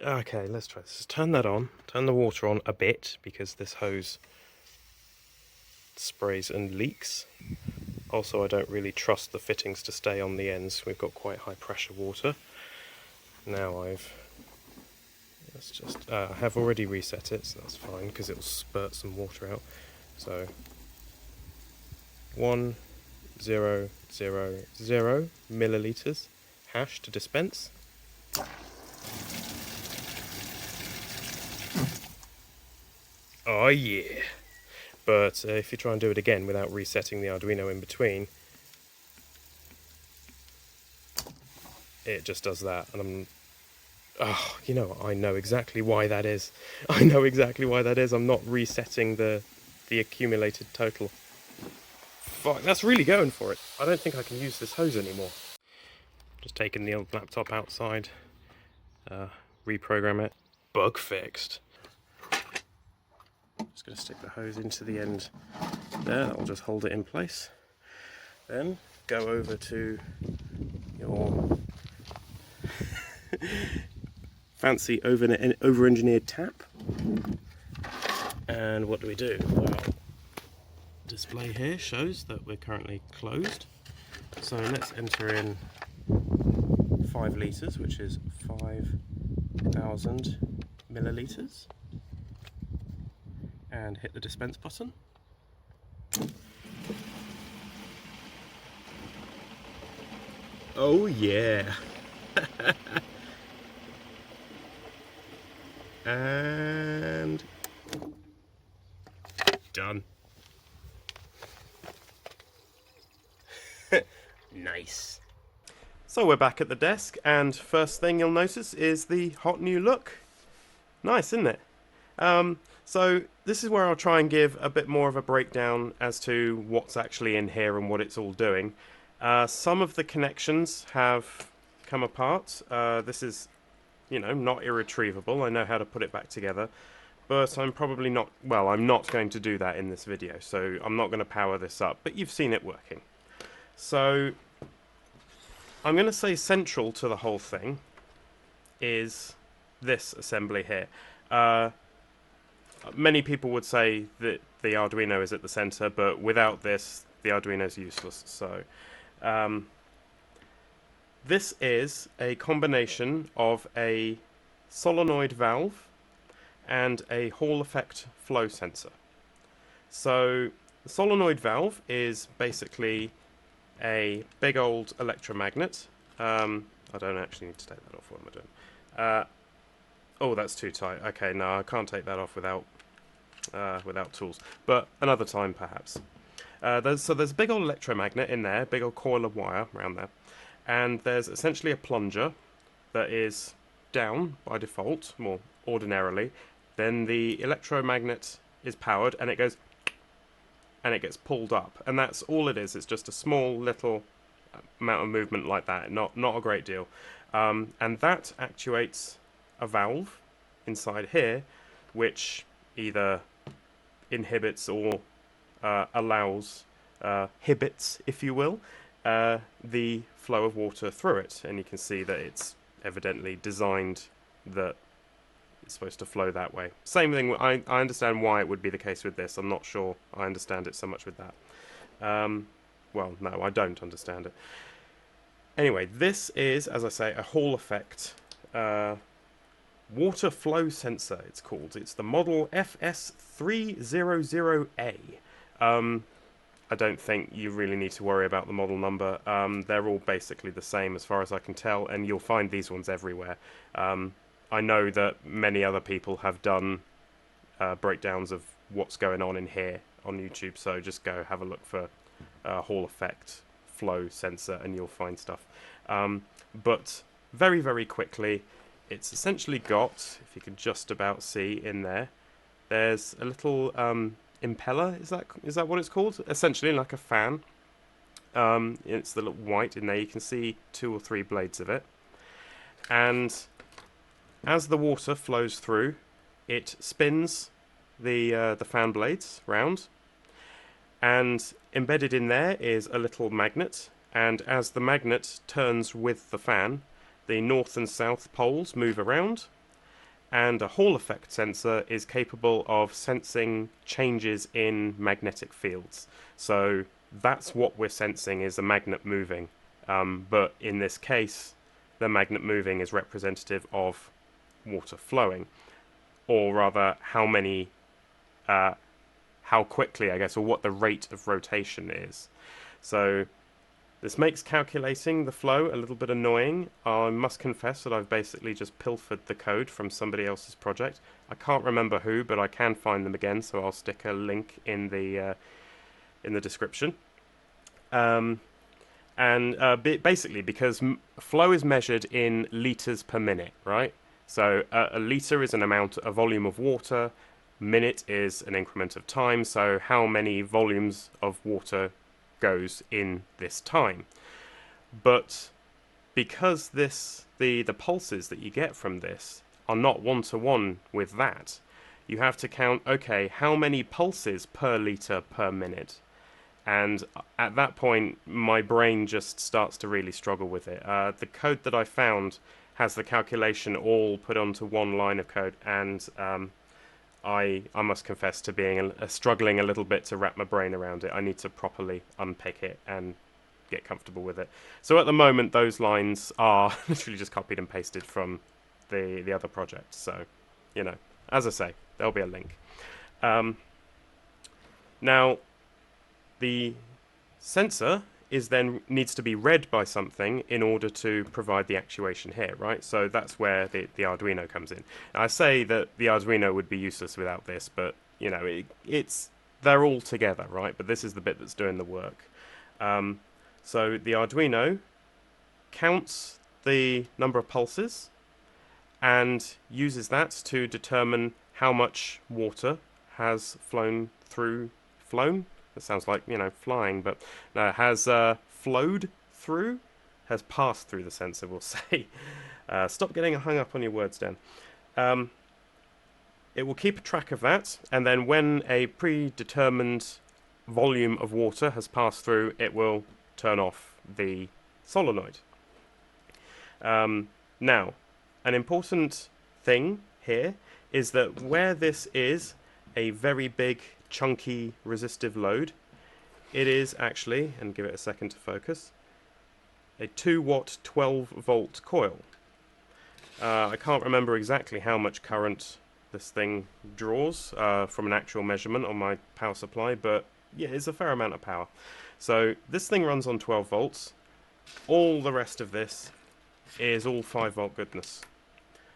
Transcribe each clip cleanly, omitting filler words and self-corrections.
Okay, let's try this. Turn that on. Turn the water on a bit because this hose sprays and leaks. Also, I don't really trust the fittings to stay on the ends. We've got quite high pressure water. Now I have already reset it, so that's fine because it'll spurt some water out. So 1000 milliliters hash to dispense. Oh yeah! But if you try and do it again without resetting the Arduino in between, it just does that, and I know exactly why that is. I know exactly why that is. I'm not resetting the accumulated total. Fuck, that's really going for it. I don't think I can use this hose anymore. Just taking the old laptop outside, reprogram it. Bug fixed. Just going to stick the hose into the end there. That'll just hold it in place. Then go over to your fancy over-engineered tap. And what do we do? Well, display here shows that we're currently closed. So let's enter in 5 litres, which is 5,000 milliliters. And hit the dispense button. Oh yeah! And done. Nice. So we're back at the desk, and first thing you'll notice is the hot new look. Nice, isn't it? So this is where I'll try and give a bit more of a breakdown as to what's actually in here and what it's all doing. Some of the connections have come apart. This is, not irretrievable. I know how to put it back together. But I'm probably not, well, I'm not going to do that in this video. So I'm not going to power this up, but you've seen it working. So I'm going to say central to the whole thing is this assembly here. Many people would say that the Arduino is at the center, but without this, the Arduino is useless. So this is a combination of a solenoid valve and a Hall effect flow sensor. So the solenoid valve is basically a big old electromagnet. I don't actually need to take that off. What am I doing? Oh, that's too tight. Okay, no, I can't take that off without tools. But another time, perhaps. There's a big old electromagnet in there, big old coil of wire around there, and there's essentially a plunger that is down by default, more ordinarily. Then the electromagnet is powered, and it goes, and it gets pulled up, and that's all it is. It's just a small little amount of movement like that, not a great deal, and that actuates a valve inside here, which either inhibits or allows, hibits, if you will, the flow of water through it. And you can see that it's evidently designed that it's supposed to flow that way. Same thing, I understand why it would be the case with this. I'm not sure I understand it so much with that. Well, no, I don't understand it. Anyway, this is, as I say, a Hall effect water flow sensor, it's called. It's the model FS300A. I don't think you really need to worry about the model number. They're all basically the same as far as I can tell, and you'll find these ones everywhere. I know that many other people have done breakdowns of what's going on in here on YouTube, so just go have a look for Hall effect flow sensor and you'll find stuff. But very, very quickly, it's essentially got, if you can just about see in there, there's a little impeller, is that what it's called? Essentially like a fan. It's the little white in there, you can see 2 or 3 blades of it. And as the water flows through, it spins the fan blades round, and embedded in there is a little magnet, and as the magnet turns with the fan, the north and south poles move around, And a Hall effect sensor is capable of sensing changes in magnetic fields. So that's what we're sensing, is a magnet moving. But in this case, the magnet moving is representative of water flowing, or rather how quickly, I guess, or what the rate of rotation is. So this makes calculating the flow a little bit annoying. I must confess that I've basically just pilfered the code from somebody else's project. I can't remember who, but I can find them again, so I'll stick a link in the description. Basically, because flow is measured in liters per minute, right? So a liter is a volume of water. Minute is an increment of time. So how many volumes of water goes in this time? But because the pulses that you get from this are not one-to-one with that, you have to count, okay, how many pulses per liter per minute? And at that point, my brain just starts to really struggle with it. The code that I found has the calculation all put onto one line of code, and I must confess to being struggling a little bit to wrap my brain around it. I need to properly unpick it and get comfortable with it. So at the moment, those lines are literally just copied and pasted from the other project. So, you know, as I say, there'll be a link. Now, the sensor needs to be read by something in order to provide the actuation here, right? So that's where the Arduino comes in. Now, I say that the Arduino would be useless without this, but you know, they're all together, right? But this is the bit that's doing the work. So the Arduino counts the number of pulses and uses that to determine how much water has flown. It sounds like, you know, flying, but no, has flowed through, has passed through the sensor, we'll say. Stop getting hung up on your words, Dan. It will keep a track of that, and then when a predetermined volume of water has passed through, it will turn off the solenoid. Now, an important thing here is that where this is a very big, chunky, resistive load, it is actually, and give it a second to focus, a 2-watt 12-volt coil. I can't remember exactly how much current this thing draws from an actual measurement on my power supply, but yeah, it's a fair amount of power. So this thing runs on 12 volts. All the rest of this is all 5-volt goodness.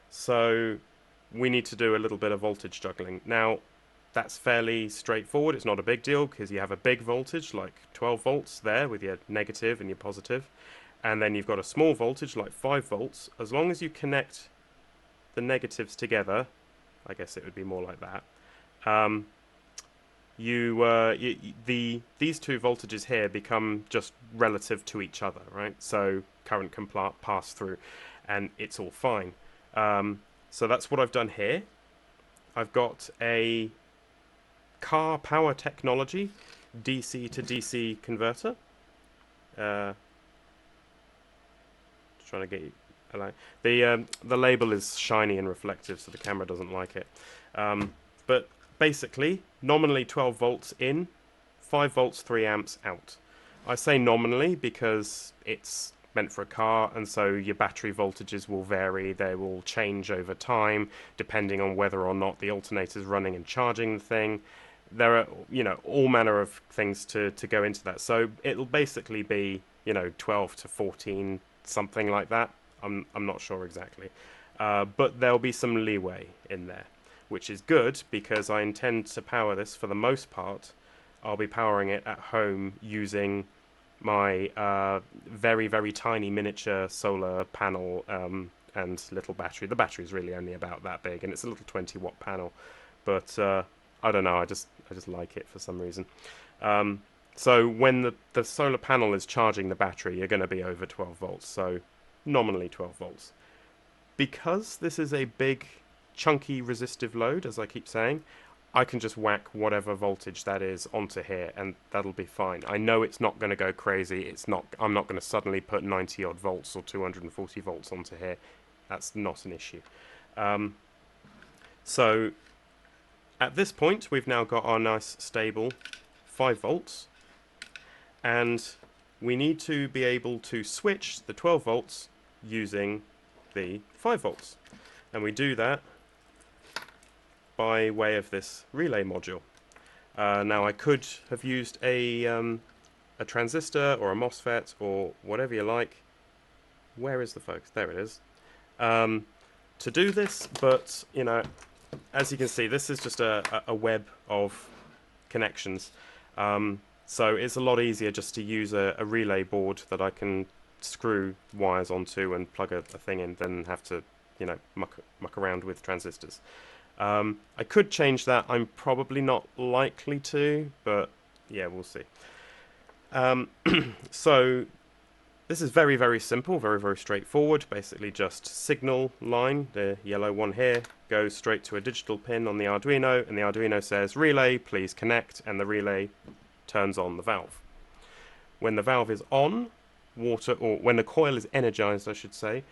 So we need to do a little bit of voltage juggling. Now, that's fairly straightforward. It's not a big deal because you have a big voltage like 12 volts there with your negative and your positive, and then you've got a small voltage like 5 volts. As long as you connect the negatives together, I guess it would be more like that, these two voltages here become just relative to each other, right? So current can pass through and it's all fine. So that's what I've done here. I've got a car power technology DC to DC converter. Just trying to get you aligned. The label is shiny and reflective, so the camera doesn't like it. But basically, nominally 12 volts in, 5 volts, 3 amps out. I say nominally because it's meant for a car, and so your battery voltages will vary. They will change over time depending on whether or not the alternator's running and charging the thing. There are, you know, all manner of things to go into that. So it'll basically be, you know, 12 to 14, something like that. I'm not sure exactly. But there'll be some leeway in there, which is good because I intend to power this for the most part. I'll be powering it at home using my very, very tiny miniature solar panel and little battery. The battery's really only about that big, and it's a little 20-watt panel. But I don't know, I just like it for some reason. So when the solar panel is charging the battery, you're going to be over 12 volts, so nominally 12 volts. Because this is a big, chunky, resistive load, as I keep saying, I can just whack whatever voltage that is onto here, and that'll be fine. I know it's not going to go crazy. I'm not going to suddenly put 90-odd volts or 240 volts onto here. That's not an issue. So at this point, we've now got our nice stable 5 volts, and we need to be able to switch the 12 volts using the 5 volts. And we do that by way of this relay module. Now I could have used a transistor or a MOSFET or whatever you like. Where is the focus? There it is. To do this, but you know, as you can see, this is just a web of connections. So it's a lot easier just to use a relay board that I can screw wires onto and plug a thing in than have to, you know, muck around with transistors. I could change that. I'm probably not likely to, but yeah, we'll see. So this is very, very simple, very, very straightforward. Basically just signal line, the yellow one here, goes straight to a digital pin on the Arduino, and the Arduino says, relay, please connect, and the relay turns on the valve. When the valve is on, water, or when the coil is energized, I should say,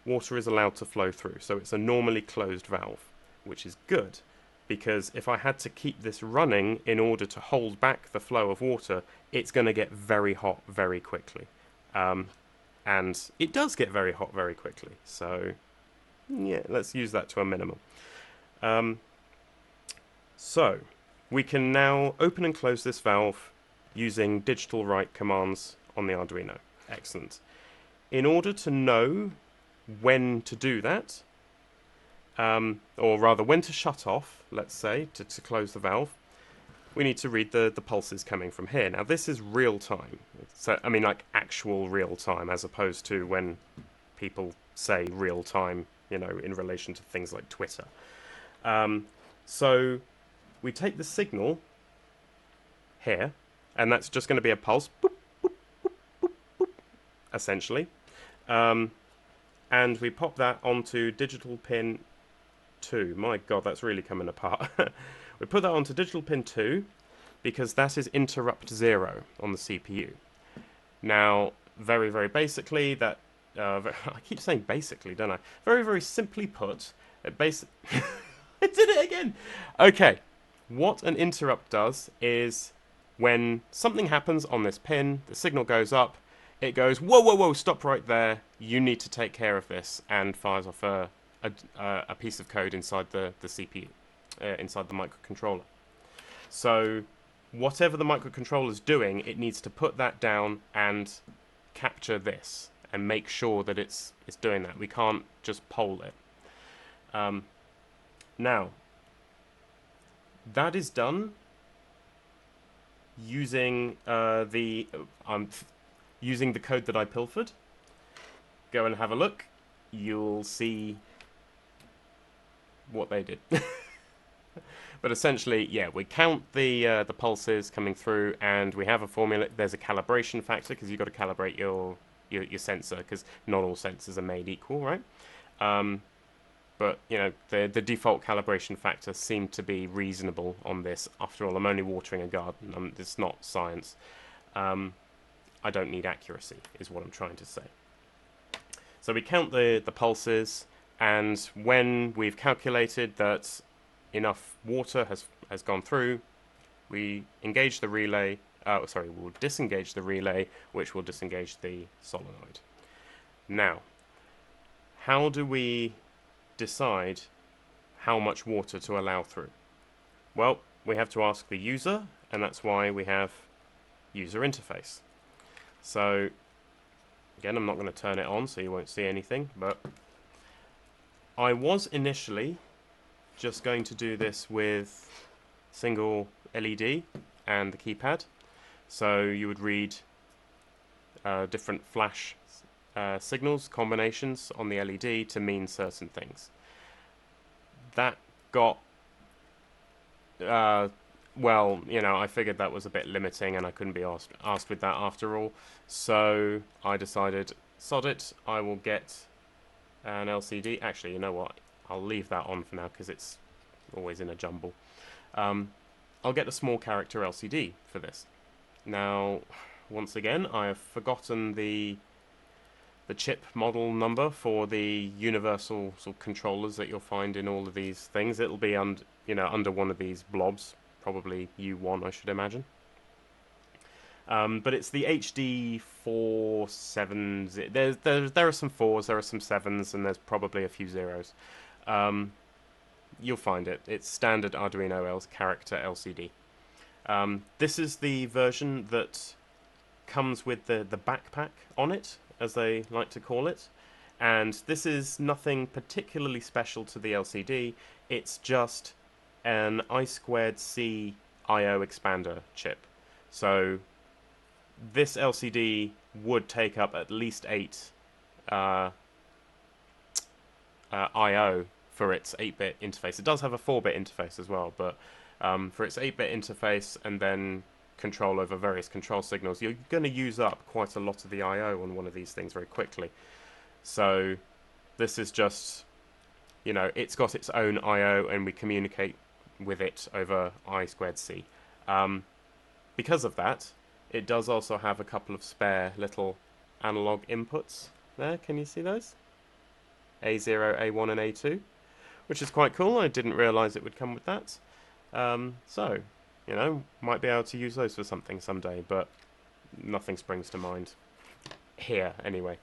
water is allowed to flow through. So it's a normally closed valve, which is good, because if I had to keep this running in order to hold back the flow of water, it's going to get very hot very quickly. And it does get very hot very quickly. So yeah, let's use that to a minimum. So we can now open and close this valve using digital write commands on the Arduino. Excellent. In order to know when to do that, or rather when to shut off, let's say, to close the valve, we need to read the pulses coming from here. Now this is real time. So, I mean, like actual real time, as opposed to when people say real time, you know, in relation to things like Twitter. So we take the signal here, and that's just going to be a pulse, boop, boop, boop, boop, boop, essentially. And we pop that onto digital pin 2. My God, that's really coming apart. We put that onto digital pin 2 because that is interrupt 0 on the CPU. Now, very, very basically, that I keep saying basically, don't I? Very, very simply put, I did it again. Okay, what an interrupt does is when something happens on this pin, the signal goes up, it goes, whoa, whoa, whoa, stop right there. You need to take care of this, and fires off a piece of code inside the CPU, inside the microcontroller. So whatever the microcontroller is doing, it needs to put that down and capture this and make sure that it's doing that. We can't just poll it. Now, that is done using using the code that I pilfered. Go and have a look. You'll see what they did. But essentially, yeah, we count the pulses coming through, and we have a formula. There's a calibration factor because you've got to calibrate your sensor, because not all sensors are made equal, right? But you know, the default calibration factor seemed to be reasonable on this. After all, I'm only watering a garden. It's not science. I don't need accuracy, is what I'm trying to say. So we count the pulses, and when we've calculated that enough water has gone through, we engage the relay. We'll disengage the relay, which will disengage the solenoid. Now, how do we decide how much water to allow through? Well, we have to ask the user, and that's why we have user interface. So again, I'm not going to turn it on so you won't see anything, but I was initially just going to do this with single LED and the keypad. So you would read different flash signals, combinations on the LED to mean certain things. That got, well, you know, I figured that was a bit limiting and I couldn't be asked with that after all. So I decided, sod it, I will get an LCD. Actually, you know what? I'll leave that on for now because it's always in a jumble. I'll get a small character LCD for this. Now, once again, I have forgotten the chip model number for the universal sort of controllers that you'll find in all of these things. It'll be under one of these blobs, probably U1, I should imagine. But it's the HD 47s. There are some 4s, there are some 7s, and there's probably a few 0s. You'll find it. It's standard Arduino character LCD. This is the version that comes with the backpack on it, as they like to call it. And this is nothing particularly special to the LCD. It's just an I2C I/O expander chip. So this LCD would take up at least 8 I/O for its 8-bit interface. It does have a 4-bit interface as well, but for its 8-bit interface and then control over various control signals, you're going to use up quite a lot of the I/O on one of these things very quickly. So this is just, it's got its own I/O, and we communicate with it over I2C. Because of that, it does also have a couple of spare little analog inputs there. Can you see those? A0, A1 and A2, which is quite cool. I didn't realise it would come with that. So, might be able to use those for something someday, but nothing springs to mind here anyway.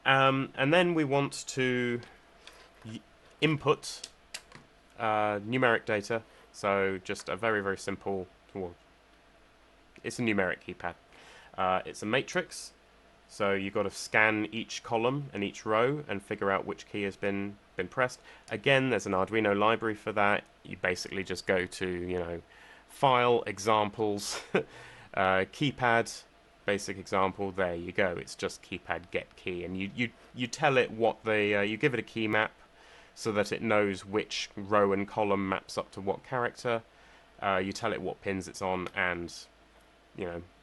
And then we want to input numeric data. So just a very, very simple, well, it's a numeric keypad. It's a matrix, so you've got to scan each column and each row and figure out which key has been pressed. Again, there's an Arduino library for that. You basically just go to, File, Examples, Keypad, Basic Example. There you go. It's just keypad get key, and you tell it what you give it a key map so that it knows which row and column maps up to what character. You tell it what pins it's on, and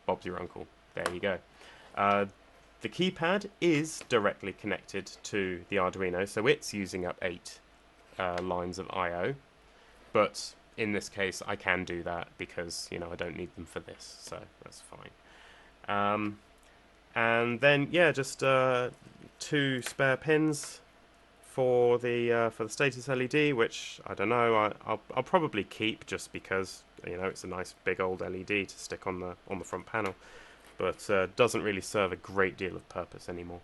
Bob's your uncle. There you go. The keypad is directly connected to the Arduino, so it's using up 8 lines of I/O. But in this case, I can do that because I don't need them for this, so that's fine. And then just 2 spare pins for the status LED, which I don't know. I'll probably keep just because it's a nice big old LED to stick on the front panel, but doesn't really serve a great deal of purpose anymore.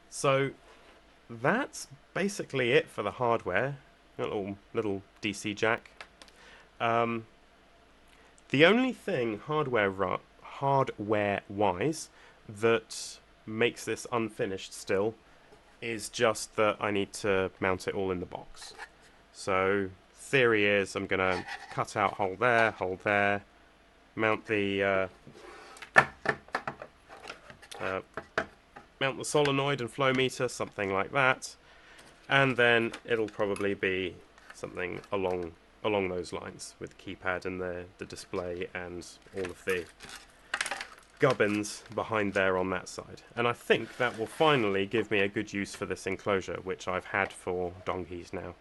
So that's basically it for the hardware. Little DC jack. The only thing hardware-wise that makes this unfinished still is just that I need to mount it all in the box. So theory is I'm gonna cut out hole there, mount the solenoid and flow meter, something like that, and then it'll probably be something along those lines with the keypad and the display and all of the gubbins behind there on that side. And I think that will finally give me a good use for this enclosure, which I've had for donkeys now.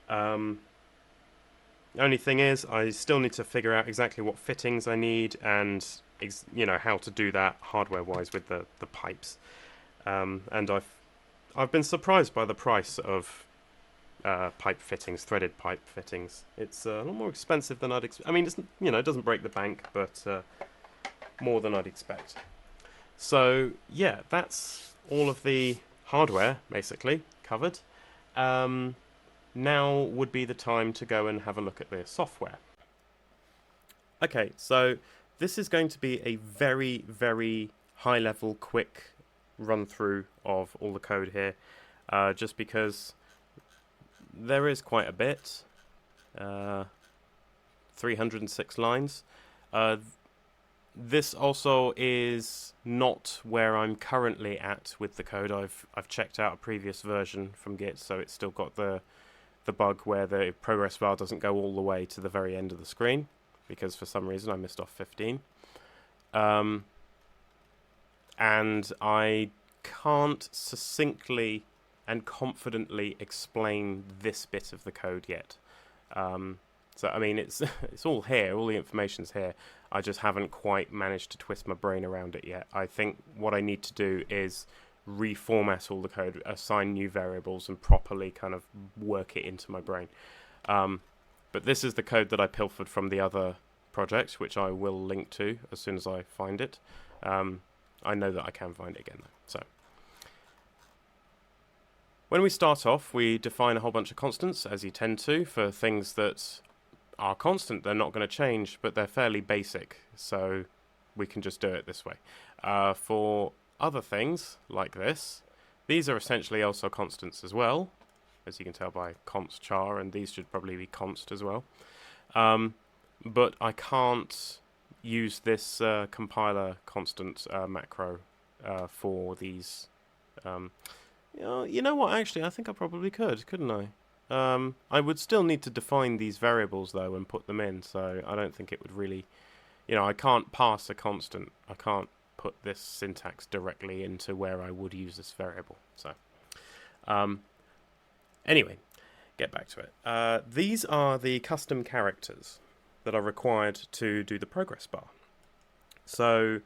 The only thing is, I still need to figure out exactly what fittings I need and how to do that hardware-wise with the pipes. And I've been surprised by the price of pipe fittings, threaded pipe fittings. It's a lot more expensive than I'd expect. I mean, it doesn't break the bank, but more than I'd expect. So yeah, that's all of the hardware basically covered. Now would be the time to go and have a look at the software. Okay, so this is going to be a very, very high-level, quick run-through of all the code here, just because there is quite a bit. 306 lines. This also is not where I'm currently at with the code. I've checked out a previous version from Git, so it's still got the bug where the progress bar doesn't go all the way to the very end of the screen, because for some reason I missed off 15. And I can't succinctly and confidently explain this bit of the code yet. So I mean, it's all here, all the information's here. I just haven't quite managed to twist my brain around it yet. I think what I need to do is reformat all the code, assign new variables, and properly kind of work it into my brain. But this is the code that I pilfered from the other project, which I will link to as soon as I find it. I know that I can find it again, though. So when we start off, we define a whole bunch of constants, as you tend to, for things that are constant. They're not going to change, but they're fairly basic, so we can just do it this way. For other things, like this, these are essentially also constants as well, as you can tell by const char, and these should probably be const as well. But I can't use this compiler constant macro for these. You know what, actually, I think I probably could, couldn't I? I would still need to define these variables, though, and put them in, so I don't think it would really... I can't pass a constant. I can't put this syntax directly into where I would use this variable. So, anyway, get back to it. These are the custom characters that are required to do the progress bar. So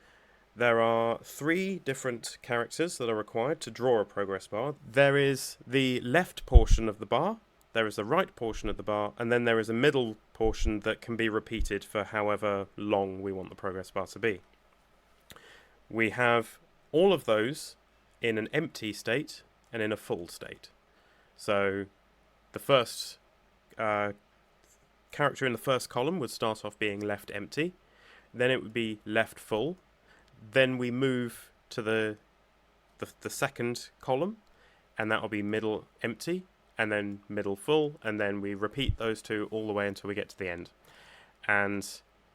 there are 3 different characters that are required to draw a progress bar. There is the left portion of the bar, there is the right portion of the bar, and then there is a middle portion that can be repeated for however long we want the progress bar to be. We have all of those in an empty state and in a full state. So the first character in the first column would start off being left empty, then it would be left full, then we move to the second column, and that will be middle empty, and then middle full, and then we repeat those 2 all the way until we get to the end. And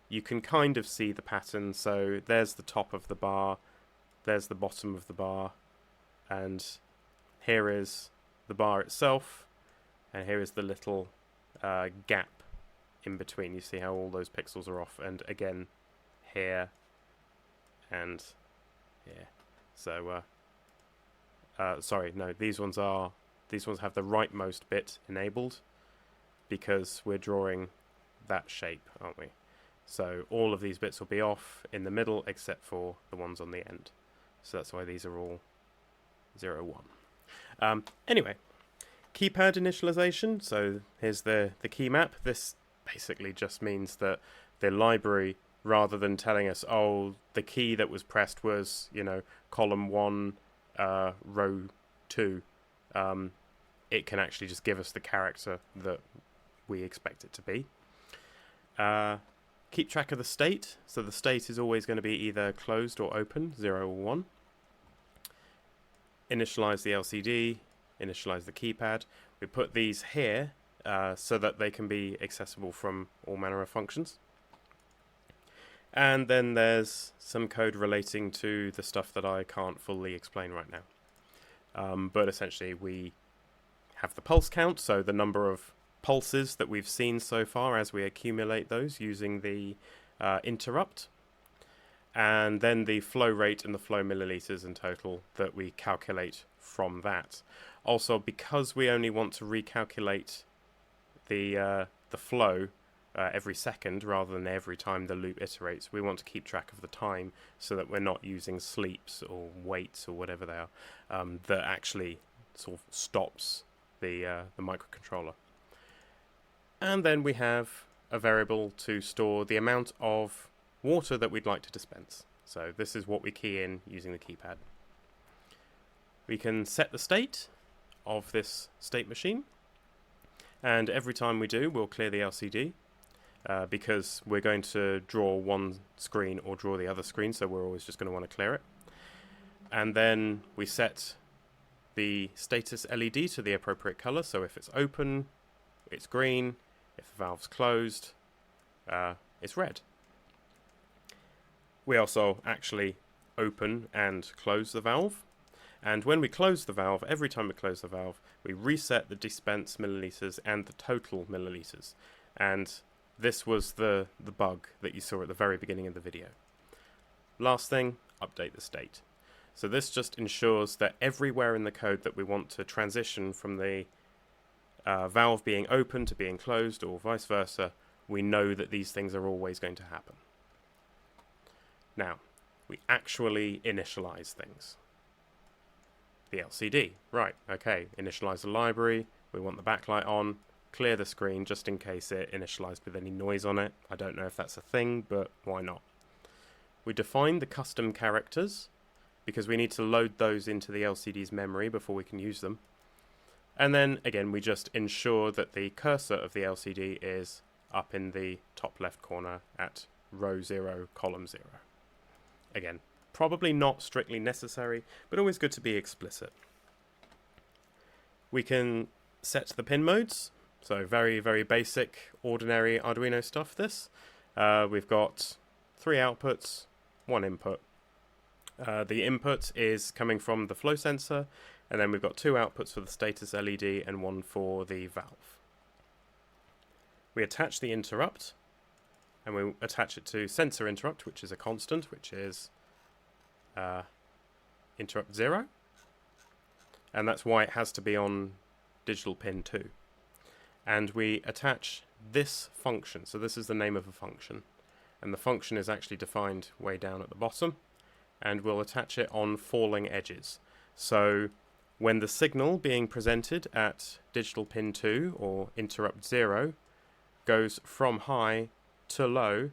you can kind of see the pattern. So there's the top of the bar, there's the bottom of the bar, and here is the bar itself, and here is the little gap in between. You see how all those pixels are off, and again here and here. So sorry, no, these ones have the rightmost bit enabled because we're drawing that shape, aren't we? So all of these bits will be off in the middle except for the ones on the end. So that's why these are all 0, 1. Anyway, keypad initialization. So here's the key map. This basically just means that the library, rather than telling us, oh, the key that was pressed was, column 1, row 2, it can actually just give us the character that we expect it to be. Keep track of the state. So the state is always going to be either closed or open, 0 or 1. Initialize the LCD, initialize the keypad. We put these here so that they can be accessible from all manner of functions. And then there's some code relating to the stuff that I can't fully explain right now. But essentially we have the pulse count, so the number of pulses that we've seen so far as we accumulate those using the interrupt. And then the flow rate and the flow milliliters in total that we calculate from that. Also, because we only want to recalculate the flow every second rather than every time the loop iterates, we want to keep track of the time so that we're not using sleeps or waits or whatever they are that actually sort of stops the microcontroller. And then we have a variable to store the amount of water that we'd like to dispense. So this is what we key in using the keypad. We can set the state of this state machine, and every time we do, we'll clear the LCD because we're going to draw one screen or draw the other screen, so we're always just going to want to clear it. And then we set the status LED to the appropriate color, so if it's open, it's green. If the valve's closed, it's red. We also actually open and close the valve. And when we close the valve, every time we close the valve, we reset the dispensed milliliters and the total milliliters. And this was the bug that you saw at the very beginning of the video. Last thing, update the state. So this just ensures that everywhere in the code that we want to transition from the valve being open to being closed or vice versa, we know that these things are always going to happen. Now, we actually initialize things. The LCD, right, okay, initialize the library, we want the backlight on, clear the screen just in case it initialized with any noise on it. I don't know if that's a thing, but why not? We define the custom characters, because we need to load those into the LCD's memory before we can use them. And then, again, we just ensure that the cursor of the LCD is up in the top left corner at row 0, column 0. Again, probably not strictly necessary, but always good to be explicit. We can set the pin modes, so very, very basic, ordinary Arduino stuff this. We've got 3 outputs, 1 input. The input is coming from the flow sensor, and then we've got 2 outputs for the status LED and 1 for the valve. We attach the interrupt, and we attach it to sensor interrupt, which is a constant, which is interrupt 0. And that's why it has to be on digital pin 2. And we attach this function, so this is the name of a function. And the function is actually defined way down at the bottom, and we'll attach it on falling edges. So when the signal being presented at digital pin 2 or interrupt 0 goes from high to low,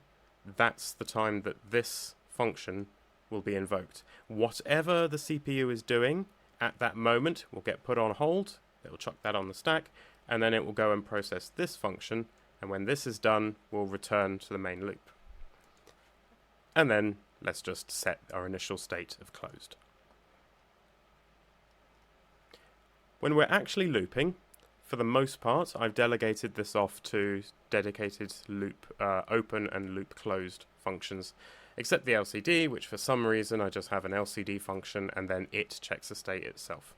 that's the time that this function will be invoked. Whatever the CPU is doing at that moment will get put on hold, it will chuck that on the stack, and then it will go and process this function, and when this is done, we'll return to the main loop. And then let's just set our initial state of closed. When we're actually looping, for the most part, I've delegated this off to dedicated loop open and loop closed functions, except the LCD, which for some reason I just have an LCD function and then it checks the state itself.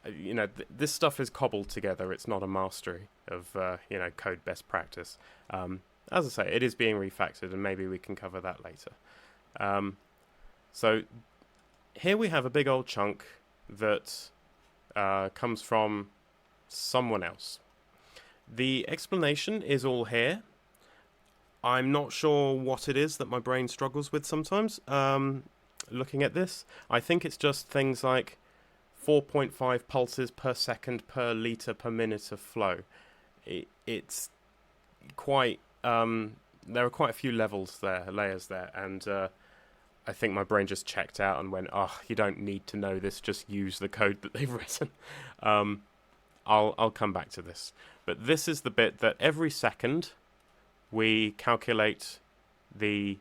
You know, this stuff is cobbled together. It's not a mastery of you know, code best practice. As I say, it is being refactored, and maybe we can cover that later. So here we have a big old chunk that comes from someone else. The explanation is all here. I'm not sure what it is that my brain struggles with sometimes looking at this. I think it's just things like 4.5 pulses per second per litre per minute of flow. It's quite... there are quite a few layers there, and I think my brain just checked out and went, oh, you don't need to know this, just use the code that they've written. I'll come back to this. But this is the bit that every second we calculate the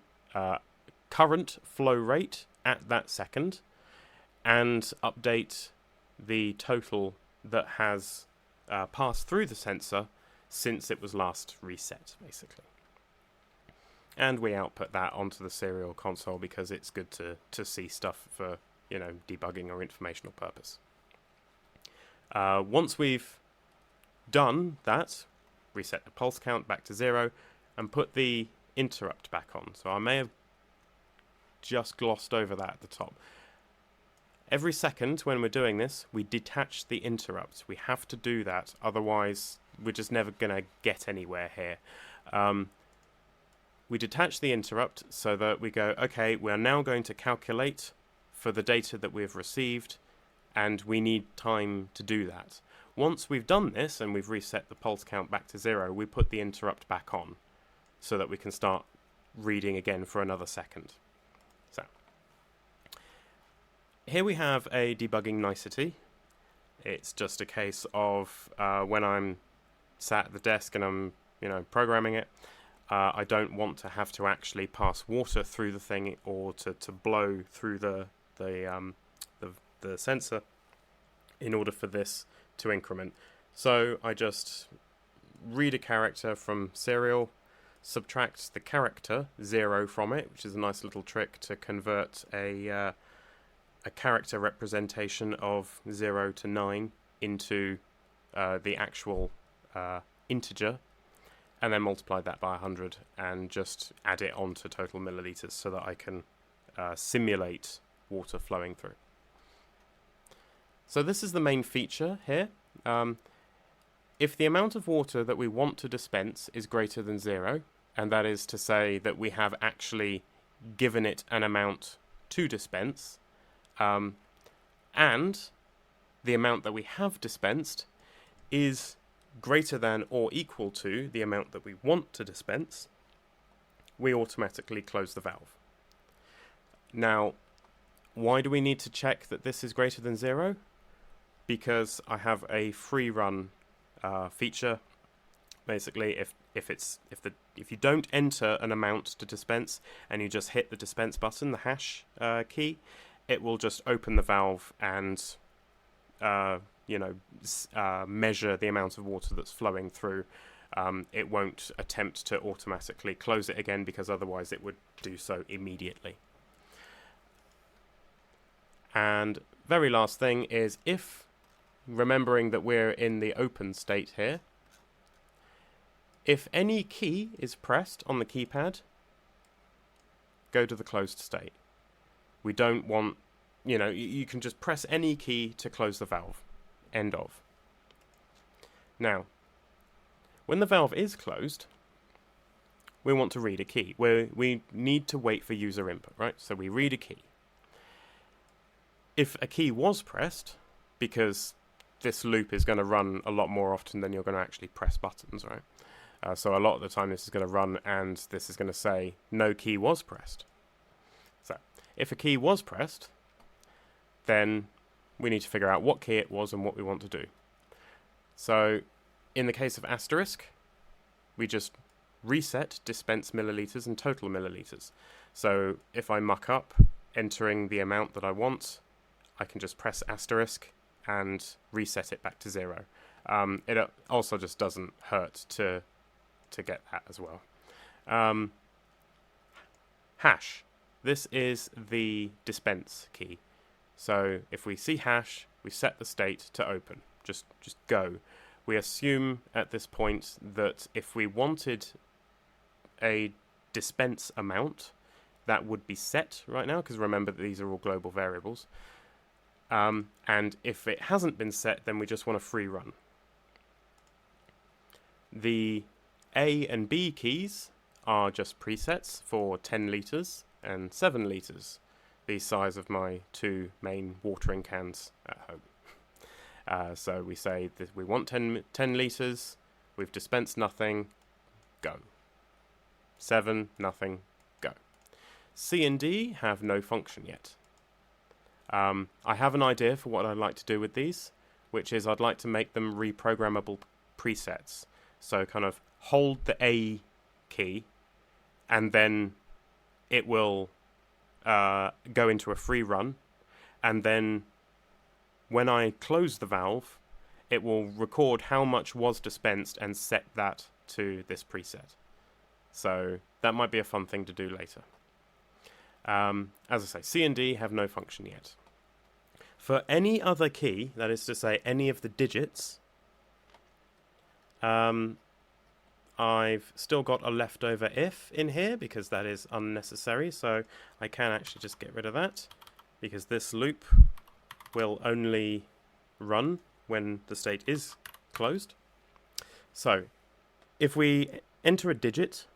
current flow rate at that second and update the total that has passed through the sensor since it was last reset, basically. And we output that onto the serial console because it's good to see stuff for, you know, debugging or informational purpose. Once we've done that, reset the pulse count back to 0 and put the interrupt back on. So I may have just glossed over that at the top. Every second when we're doing this, we detach the interrupt. We have to do that, otherwise we're just never going to get anywhere here. We detach the interrupt so that we go, okay, we're now going to calculate for the data that we've received, and we need time to do that. Once we've done this and we've reset the pulse count back to 0, we put the interrupt back on so that we can start reading again for another second. So here we have a debugging nicety. It's just a case of when I'm sat at the desk and I'm, you know, programming it, I don't want to have to actually pass water through the thing or to blow through the sensor in order for this to increment. So I just read a character from serial, subtract the character 0 from it, which is a nice little trick to convert a character representation of 0 to 9 into the actual integer, and then multiply that by 100 and just add it on to total milliliters so that I can simulate water flowing through. So this is the main feature here. If the amount of water that we want to dispense is greater than 0, and that is to say that we have actually given it an amount to dispense, and the amount that we have dispensed is greater than or equal to the amount that we want to dispense, we automatically close the valve. Now, why do we need to check that this is greater than 0? Because I have a free run feature. Basically, if you don't enter an amount to dispense and you just hit the dispense button, the hash key, it will just open the valve and measure the amount of water that's flowing through. It won't attempt to automatically close it again, because otherwise it would do so immediately. And very last thing is, if, remembering that we're in the open state here, if any key is pressed on the keypad, go to the closed state. We don't want, you can just press any key to close the valve. End of. Now, when the valve is closed, we want to read a key. We need to wait for user input, right? So we read a key. If a key was pressed, because this loop is going to run a lot more often than you're going to actually press buttons, right? So a lot of the time this is going to run and this is going to say no key was pressed. So if a key was pressed, then we need to figure out what key it was and what we want to do. So in the case of asterisk, we just reset dispense milliliters and total milliliters. So if I muck up entering the amount that I want, I can just press asterisk and reset it back to 0. It also just doesn't hurt to get that as well. Hash. This is the dispense key. So if we see hash, we set the state to open. Just go. We assume at this point that if we wanted a dispense amount, that would be set right now, because remember that these are all global variables. And if it hasn't been set, then we just want a free run. The A and B keys are just presets for 10 litres and 7 litres, the size of my 2 main watering cans at home. So we say that we want 10 litres, we've dispensed nothing, go. 7, nothing, go. C and D have no function yet. I have an idea for what I'd like to do with these, which is I'd like to make them reprogrammable presets. So kind of hold the A key, and then it will go into a free run, and then when I close the valve, it will record how much was dispensed and set that to this preset. So that might be a fun thing to do later. As I say, C and D have no function yet. For any other key, that is to say any of the digits, I've still got a leftover if in here because that is unnecessary, so I can actually just get rid of that, because this loop will only run when the state is closed. So if we enter a digit,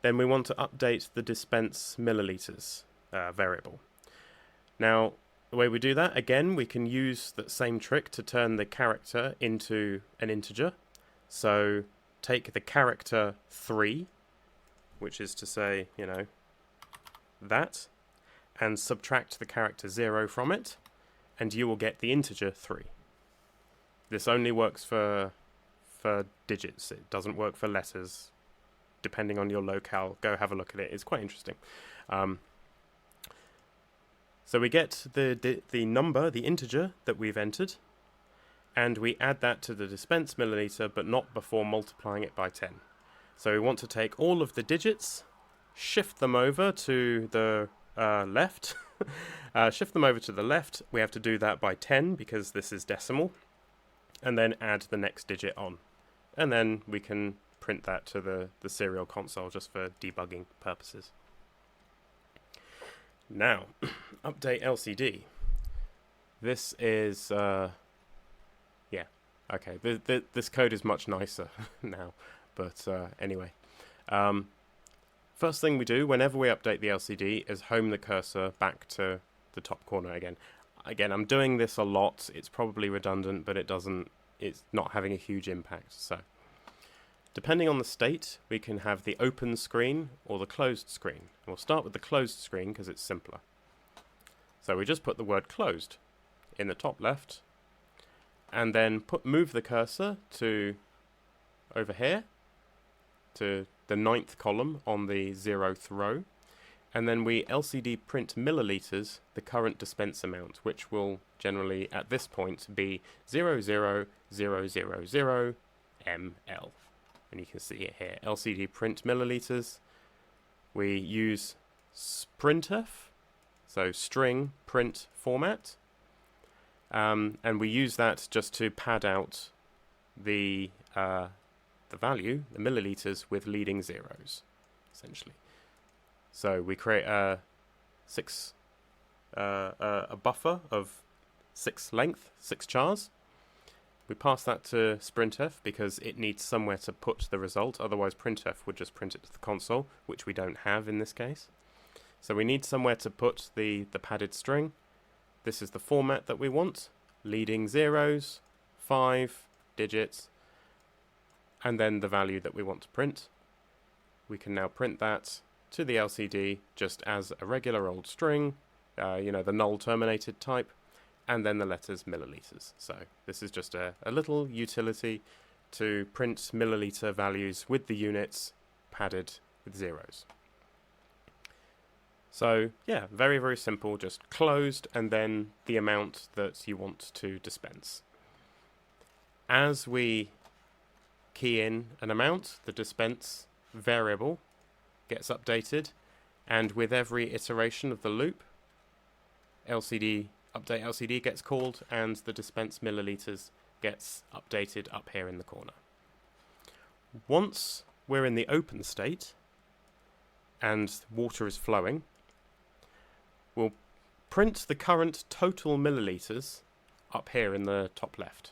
then we want to update the dispense milliliters variable. Now, the way we do that, again, we can use that same trick to turn the character into an integer. So take the character 3, which is to say, that, and subtract the character 0 from it, and you will get the integer 3. This only works for digits. It doesn't work for letters, depending on your locale. Go have a look at it. It's quite interesting. So we get the number, the integer that we've entered, and we add that to the dispense milliliter, but not before multiplying it by 10. So we want to take all of the digits, shift them over to the left. Shift them over to the left. We have to do that by 10 because this is decimal, and then add the next digit on. And then we can print that to the serial console just for debugging purposes. Now, update LCD. This is, okay, this code is much nicer now, but anyway. First thing we do whenever we update the LCD is home the cursor back to the top corner again. Again, I'm doing this a lot. It's probably redundant, but it's not having a huge impact. So, depending on the state, we can have the open screen or the closed screen. We'll start with the closed screen because it's simpler. So we just put the word closed in the top left, and then move the cursor to over here to the 9th column on the 0th row, and then we LCD print milliliters the current dispense amount, which will generally at this point be 0.00000 ml. And you can see it here, LCD print milliliters. We use printf, so string print format, and we use that just to pad out the value, the milliliters, with leading zeros, essentially. So we create a buffer of 6 length, 6 chars. We pass that to sprintf because it needs somewhere to put the result, otherwise printf would just print it to the console, which we don't have in this case. So we need somewhere to put the padded string. This is the format that we want, leading zeros, 5 digits, and then the value that we want to print. We can now print that to the LCD just as a regular old string, the null terminated type, and then the letters milliliters. So this is just a little utility to print milliliter values with the units padded with zeros. So yeah, very, very simple, just closed and then the amount that you want to dispense. As we key in an amount, the dispense variable gets updated, and with every iteration of the loop, update LCD gets called and the dispense milliliters gets updated up here in the corner. Once we're in the open state and water is flowing, we'll print the current total milliliters up here in the top left.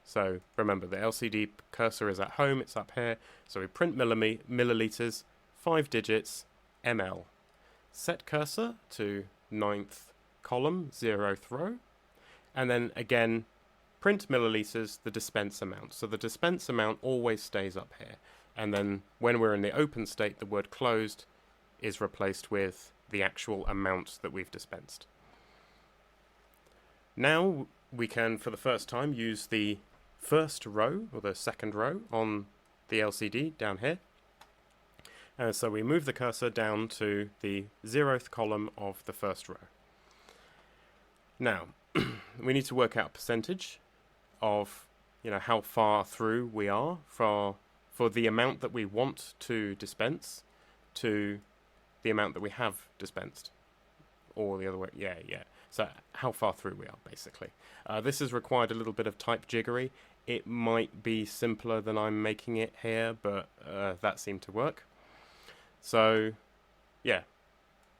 So remember, the LCD cursor is at home, it's up here, so we print milliliters, 5 digits, ml. Set cursor to 9th column, 0th row, and then again, print milliliters, the dispense amount. So the dispense amount always stays up here, and then when we're in the open state, the word closed is replaced with the actual amount that we've dispensed. Now we can, for the first time, use the first row or the second row on the LCD down here. So we move the cursor down to the 0th column of the first row. Now we need to work out percentage of how far through we are for the amount that we want to dispense to the amount that we have dispensed, or the other way. Yeah. So how far through we are, basically. This has required a little bit of type jiggery. It might be simpler than I'm making it here, but that seemed to work. So, yeah,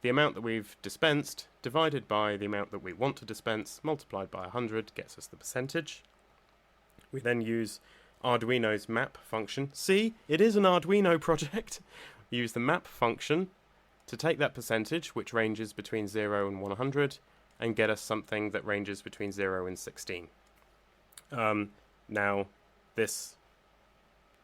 the amount that we've dispensed divided by the amount that we want to dispense multiplied by 100 gets us the percentage. We then use Arduino's map function. See, it is an Arduino project. We use the map function to take that percentage, which ranges between 0 and 100, and get us something that ranges between 0 and 16. Now, this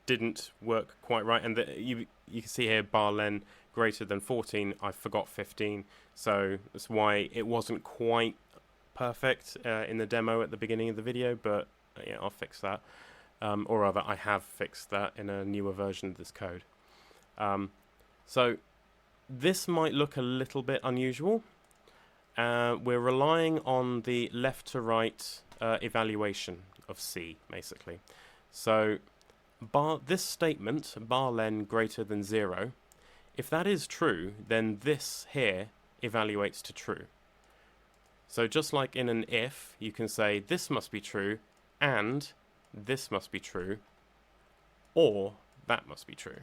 didn't work quite right, and you can see here bar len greater than 14. I forgot 15, so that's why it wasn't quite perfect in the demo at the beginning of the video, but yeah, I'll fix that. Or rather, I have fixed that in a newer version of this code. So this might look a little bit unusual. We're relying on the left to right evaluation of C, basically. So this statement, bar len greater than 0, if that is true, then this here evaluates to true. So just like in an if, you can say this must be true, and this must be true, or that must be true.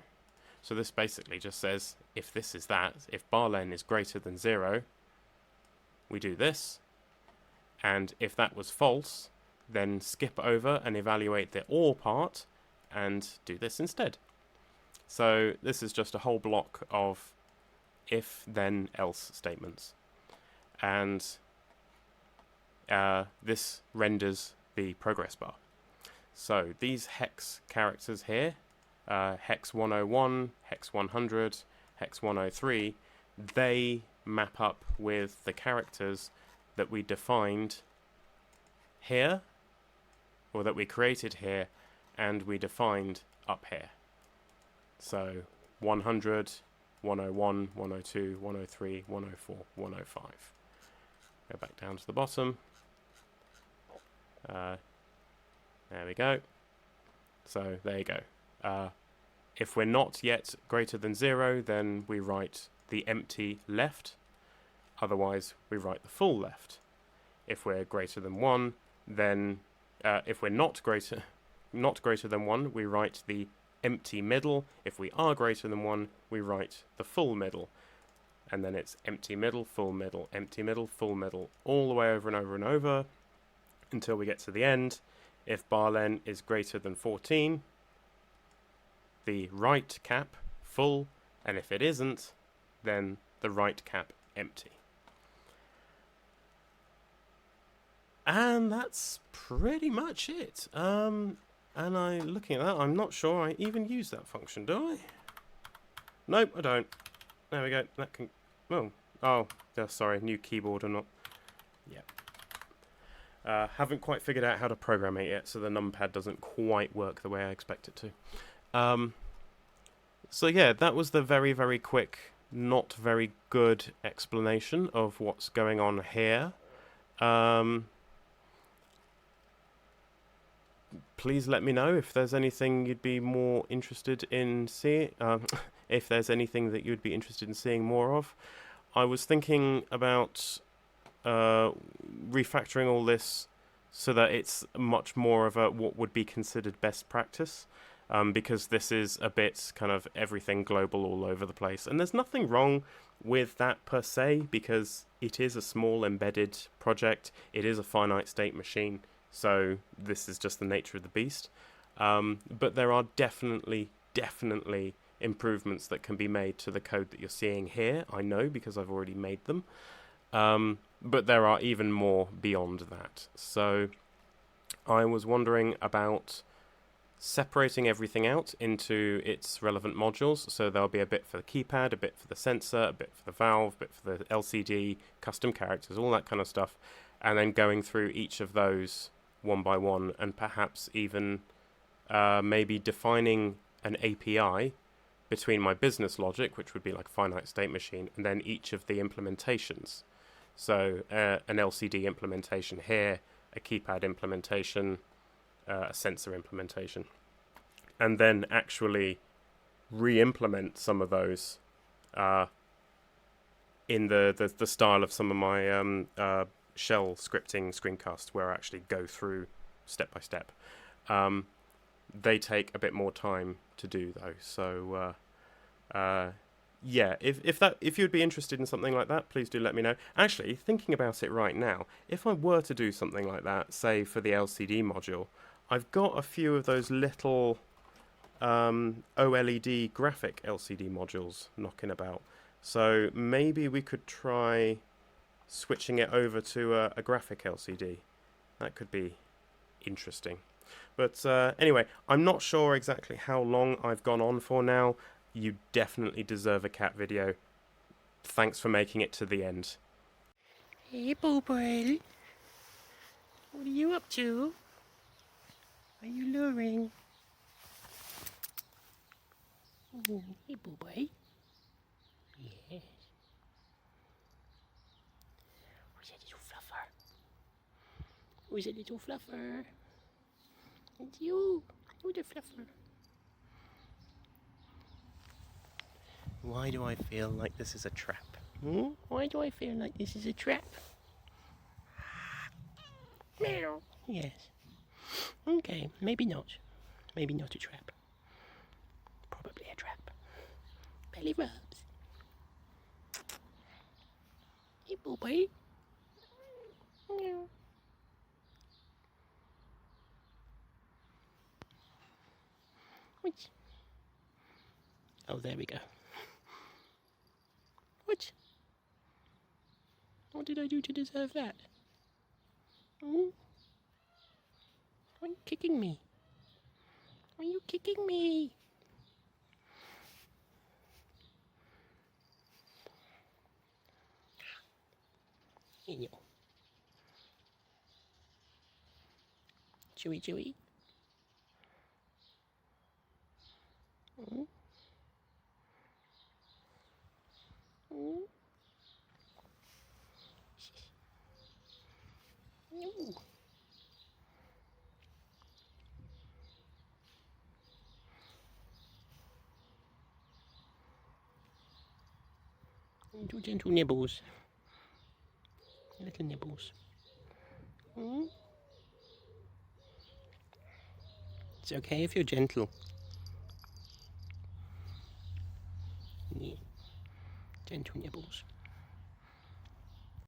So this basically just says, if this is that, if bar len is greater than 0, we do this, and if that was false, then skip over and evaluate the or part, and do this instead. So this is just a whole block of if, then, else statements. And this renders the progress bar. So these hex characters here, hex 101, hex 100, hex 103, they map up with the characters that we defined here, or that we created here, and we defined up here. So 100, 101, 102, 103, 104, 105. Go back down to the bottom. There we go. So there you go. If we're not yet greater than 0, then we write the empty left. Otherwise, we write the full left. If we're greater than 1, then if we're not greater than 1, we write the empty middle. If we are greater than 1, we write the full middle. And then it's empty middle, full middle, empty middle, full middle, all the way over and over and over until we get to the end. If barlen is greater than 14, the right cap full, and if it isn't, then the right cap empty. And that's pretty much it. And looking at that, I'm not sure I even use that function, do I? Nope, I don't. There we go. That can. Oh, sorry. New keyboard or not? Yeah. Haven't quite figured out how to program it yet, so the numpad doesn't quite work the way I expect it to. So yeah, that was the very, very quick, not very good explanation of what's going on here. Please let me know if there's anything you'd be more interested in seeing. If there's anything that you'd be interested in seeing more of. I was thinking about refactoring all this so that it's much more of a what would be considered best practice, because this is a bit kind of everything global all over the place. And there's nothing wrong with that per se, because it is a small embedded project. It is a finite state machine. So this is just the nature of the beast. But there are definitely improvements that can be made to the code that you're seeing here. I know because I've already made them. But there are even more beyond that. So I was wondering about separating everything out into its relevant modules. So there'll be a bit for the keypad, a bit for the sensor, a bit for the valve, a bit for the LCD, custom characters, all that kind of stuff. And then going through each of those one by one, and perhaps even maybe defining an API between my business logic, which would be like finite state machine, and then each of the implementations. So an LCD implementation here, a keypad implementation, a sensor implementation, and then actually re-implement some of those in the style of some of my shell scripting screencasts, where I actually go through step by step. They take a bit more time to do though, so yeah, if you'd be interested in something like that, please do let me know. Actually, thinking about it right now, if I were to do something like that, say for the LCD module, I've got a few of those little OLED graphic LCD modules knocking about, so maybe we could try switching it over to a graphic LCD. That could be interesting. But anyway, I'm not sure exactly how long I've gone on for now. You definitely deserve a cat video. Thanks for making it to the end. Hey, Boo-Boy. What are you up to? Are you luring? Oh, hey, Boo-Boy. Yes. Who's that little fluffer? Who's that little fluffer? It's you. Who's the fluffer? Why do I feel like this is a trap? Why do I feel like this is a trap? Meow. Yes. Okay, maybe not. Maybe not a trap. Probably a trap. Belly rubs. Hey, Boo-Boy. Meow. Which? Oh, there we go. What? What did I do to deserve that? Hmm? Why are you kicking me? Why are you kicking me? Here. Chewy, chewy. Hmm? Hmm? No. Gentle nibbles. Little nibbles. Hmm? It's okay if you're gentle. Yeah. Gentle nibbles.